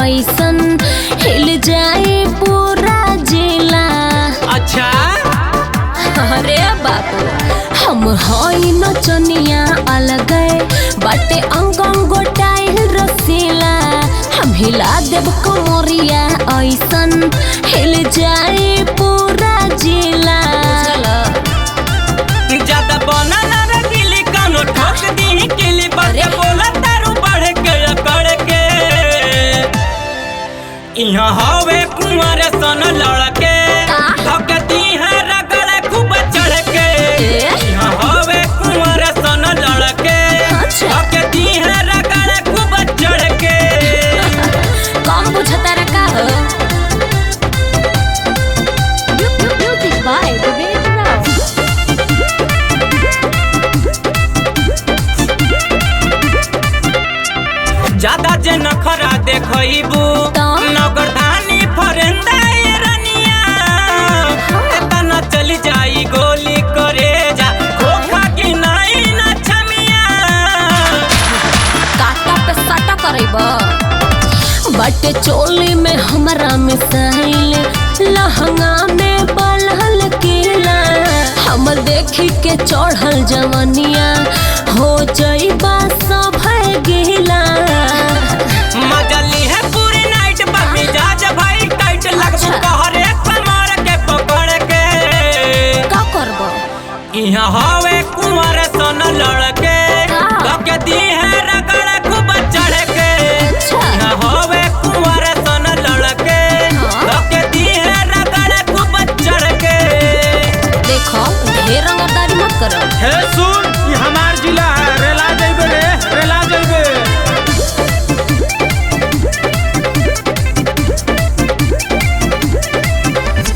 ऐसन हिल जाए पूरा जिला। अच्छा अरे बाबू हम हई नचनिया अलग बाटे अंग गोटाई रसीला। हम हिला देव कमरिया ऐसन हिल जाए पूरा जिला। ज्यादा बना ना रगिली कानो ठोक दी किली बजे बोला तारू बढ़ के कर के। यहाँ हवे कुंवर सन लड़के धकती है रगड़े खूब चढ़ के। यहाँ हवे कुंवर सन लड़के धकती है रगड़े खूब चढ़ के। कम बुझता रखा हो म्यूजिक बाय विवेक राव। ज्यादा जे नखरा देखइबू नगरधानी फरेंदा रनिया। एतना चली जाई गोली करे जा खोखा की नाई ना छमिया। काटा पे सटा करैबा बटे चोली में हमरा मिसाइल लहंगा में बलहल केला। हम देखी के चढ़ल जवनिया हो जाइबा सब गेला। मजली है पूरी नाइट बाबी जाज भाई टाइट लगबू कहरे कमर के पकड़ के। का करबो यहाँ हवे कुंवर सन लड़के धकती है रगड़ खूब चढ़ के। यहाँ हवे कुंवर सन लड़के धकती है रगड़ खूब चढ़ के। देखो ढेर रंगदारी मत करो। हे सुन ये हमार जिला है रेला जइबे रे रेला जइबे।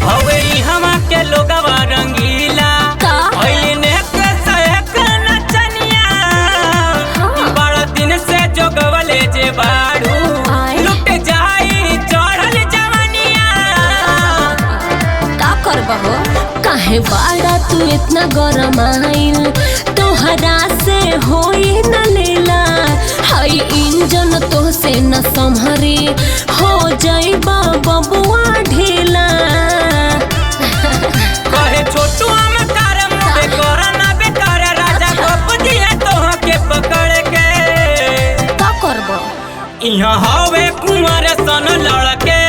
हवे इहवा के लोगवा रंगीला होइने के सहक नचनिया। बड़ा दिन से जोगवले जे बाड़ू लुट जाई चढ़ल जवानिया। का करबहो काहे बाड़ा तू इतना गरम आइल तोहरा से होई न लेला। हाई इंजन तो से न संभरी हो जाइबा बबुआ ढीला। कहे छोटू हम तारे मुझे करना बेकार राजा गप दिए तोह के पकड़ के। का करबो यहाँ हवे कुंवर सन लड़के